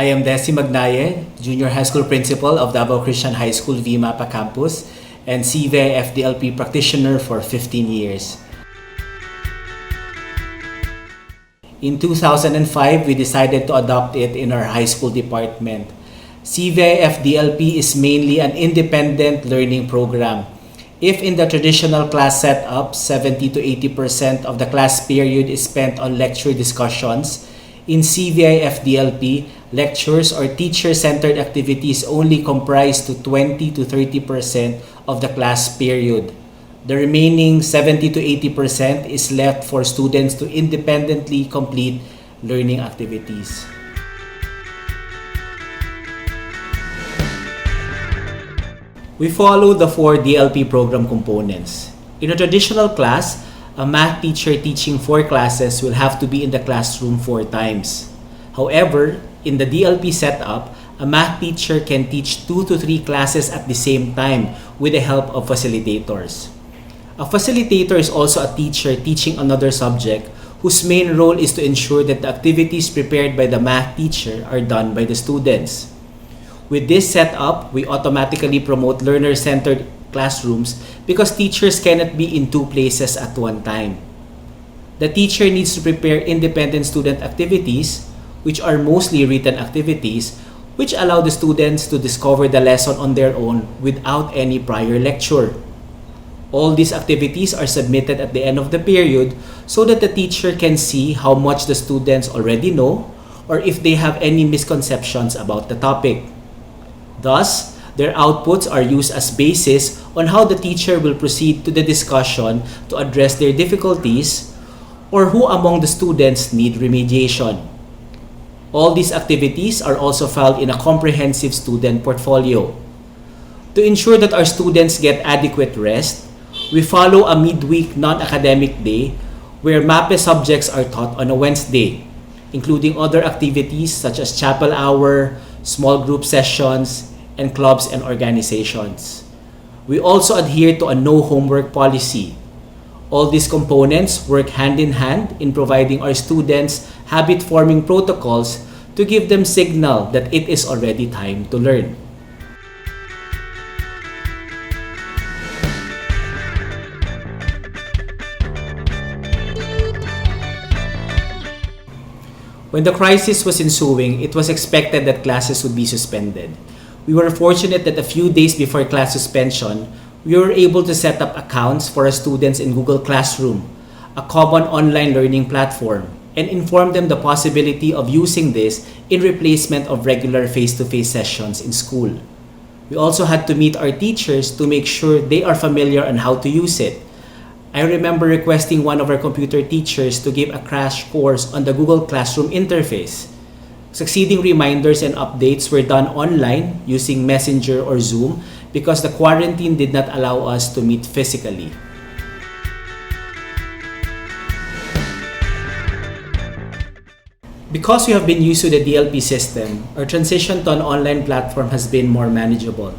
I am Desi Magnaye, Junior High School Principal of Davao Christian High School VMAPA Campus and CVIF-DLP practitioner for 15 years. In 2005, we decided to adopt it in our high school department. CVIF-DLP is mainly an independent learning program. If in the traditional class setup, 70 to 80% of the class period is spent on lecture discussions, in CVIF-DLP, lectures or teacher-centered activities only comprise to 20 to 30% of the class period. The remaining 70 to 80% is left for students to independently complete learning activities. We follow the 4 DLP program components. In a traditional class, a math teacher teaching 4 classes will have to be in the classroom 4 times. However, in the DLP setup, a math teacher can teach 2 to 3 classes at the same time with the help of facilitators. A facilitator is also a teacher teaching another subject whose main role is to ensure that the activities prepared by the math teacher are done by the students. With this setup, we automatically promote learner-centered classrooms because teachers cannot be in 2 places at one time. The teacher needs to prepare independent student activities, which are mostly written activities, which allow the students to discover the lesson on their own without any prior lecture. All these activities are submitted at the end of the period so that the teacher can see how much the students already know or if they have any misconceptions about the topic. Thus, their outputs are used as basis on how the teacher will proceed to the discussion to address their difficulties or who among the students need remediation. All these activities are also filed in a comprehensive student portfolio. To ensure that our students get adequate rest, we follow a midweek non-academic day where MAPE subjects are taught on a Wednesday, including other activities such as chapel hour, small group sessions, and clubs and organizations. We also adhere to a no homework policy. All these components work hand in hand in providing our students habit-forming protocols to give them signal that it is already time to learn. When the crisis was ensuing, it was expected that classes would be suspended. We were fortunate that a few days before class suspension, we were able to set up accounts for our students in Google Classroom, a common online learning platform, and inform them the possibility of using this in replacement of regular face-to-face sessions in school. We also had to meet our teachers to make sure they are familiar on how to use it. I remember requesting one of our computer teachers to give a crash course on the Google Classroom interface. Succeeding reminders and updates were done online using Messenger or Zoom because the quarantine did not allow us to meet physically. Because we have been used to the DLP system, our transition to an online platform has been more manageable.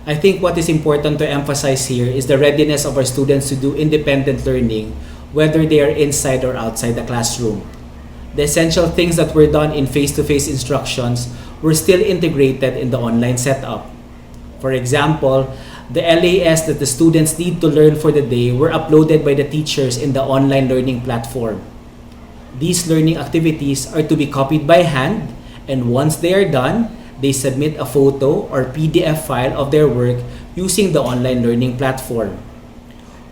I think what is important to emphasize here is the readiness of our students to do independent learning, whether they are inside or outside the classroom. The essential things that were done in face-to-face instructions were still integrated in the online setup. For example, the LAS that the students need to learn for the day were uploaded by the teachers in the online learning platform. These learning activities are to be copied by hand, and once they are done, they submit a photo or PDF file of their work using the online learning platform.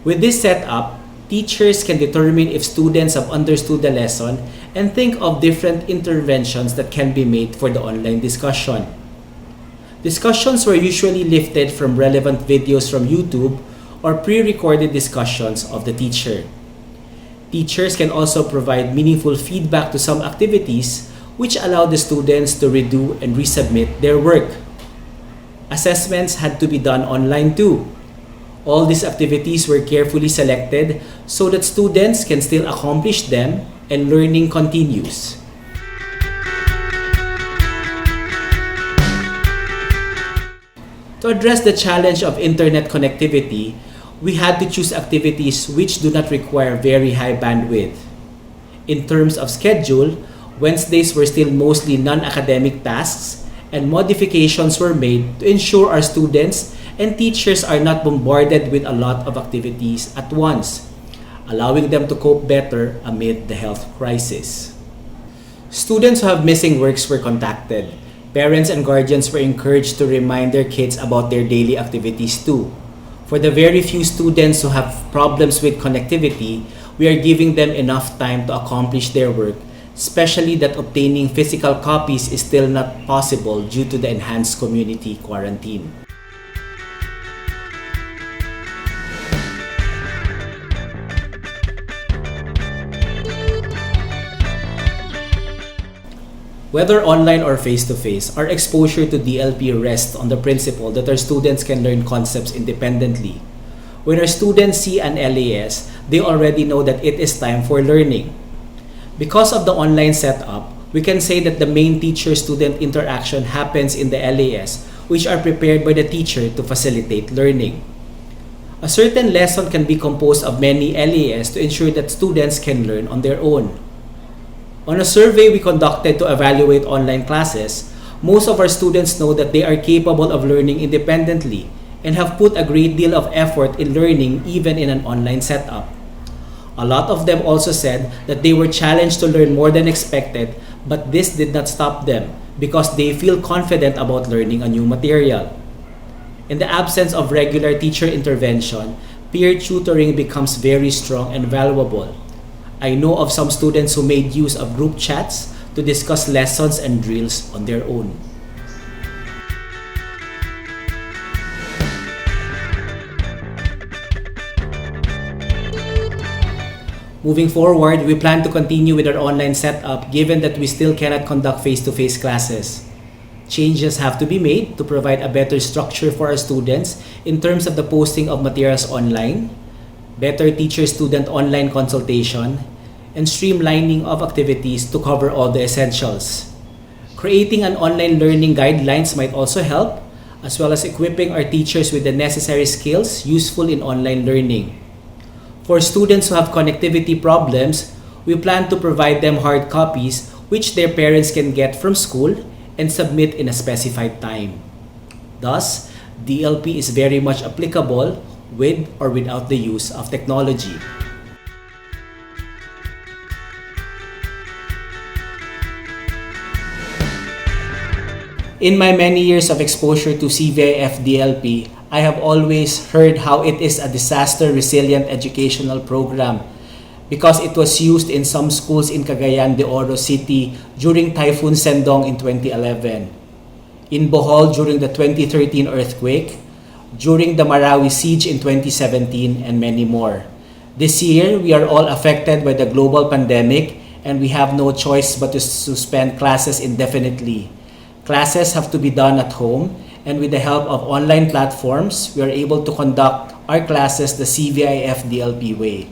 With this setup, teachers can determine if students have understood the lesson and think of different interventions that can be made for the online discussion. Discussions were usually lifted from relevant videos from YouTube or pre-recorded discussions of the teacher. Teachers can also provide meaningful feedback to some activities which allow the students to redo and resubmit their work. Assessments had to be done online too. All these activities were carefully selected so that students can still accomplish them and learning continues. To address the challenge of internet connectivity, we had to choose activities which do not require very high bandwidth. In terms of schedule, Wednesdays were still mostly non-academic tasks, and modifications were made to ensure our students and teachers are not bombarded with a lot of activities at once, allowing them to cope better amid the health crisis. Students who have missing works were contacted. Parents and guardians were encouraged to remind their kids about their daily activities too. For the very few students who have problems with connectivity, we are giving them enough time to accomplish their work, especially that obtaining physical copies is still not possible due to the enhanced community quarantine. Whether online or face-to-face, our exposure to DLP rests on the principle that our students can learn concepts independently. When our students see an LAS, they already know that it is time for learning. Because of the online setup, we can say that the main teacher-student interaction happens in the LAS, which are prepared by the teacher to facilitate learning. A certain lesson can be composed of many LAS to ensure that students can learn on their own. On a survey we conducted to evaluate online classes, most of our students know that they are capable of learning independently and have put a great deal of effort in learning even in an online setup. A lot of them also said that they were challenged to learn more than expected, but this did not stop them because they feel confident about learning a new material. In the absence of regular teacher intervention, peer tutoring becomes very strong and valuable. I know of some students who made use of group chats to discuss lessons and drills on their own. Moving forward, we plan to continue with our online setup given that we still cannot conduct face-to-face classes. Changes have to be made to provide a better structure for our students in terms of the posting of materials online, better teacher-student online consultation, and streamlining of activities to cover all the essentials. Creating an online learning guidelines might also help, as well as equipping our teachers with the necessary skills useful in online learning. For students who have connectivity problems, we plan to provide them hard copies which their parents can get from school and submit in a specified time. Thus, DLP is very much applicable with or without the use of technology. In my many years of exposure to CVIF-DLP, I have always heard how it is a disaster-resilient educational program because it was used in some schools in Cagayan de Oro City during Typhoon Sendong in 2011, in Bohol during the 2013 earthquake, during the Marawi siege in 2017, and many more. This year, we are all affected by the global pandemic and we have no choice but to suspend classes indefinitely. Classes have to be done at home, and with the help of online platforms, we are able to conduct our classes the CVIF-DLP way.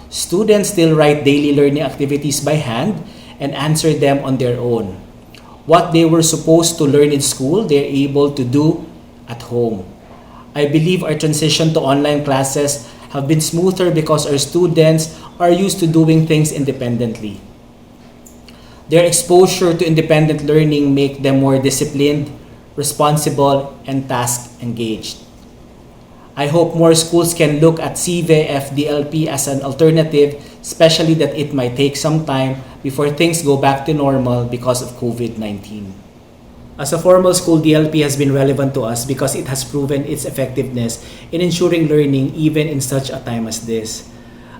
Students still write daily learning activities by hand and answer them on their own. What they were supposed to learn in school, they are able to do at home. I believe our transition to online classes have been smoother because our students are used to doing things independently. Their exposure to independent learning make them more disciplined, responsible, and task-engaged. I hope more schools can look at CVIF-DLP as an alternative, especially that it might take some time before things go back to normal because of COVID-19. As a formal school, DLP has been relevant to us because it has proven its effectiveness in ensuring learning even in such a time as this.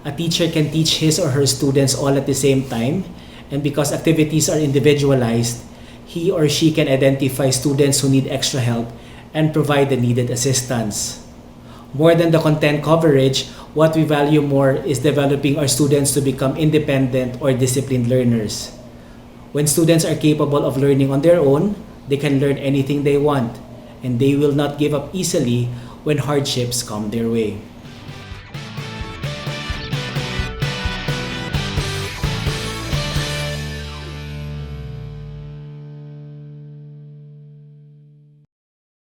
A teacher can teach his or her students all at the same time, and because activities are individualized, he or she can identify students who need extra help and provide the needed assistance. More than the content coverage, what we value more is developing our students to become independent or disciplined learners. When students are capable of learning on their own, they can learn anything they want, and they will not give up easily when hardships come their way.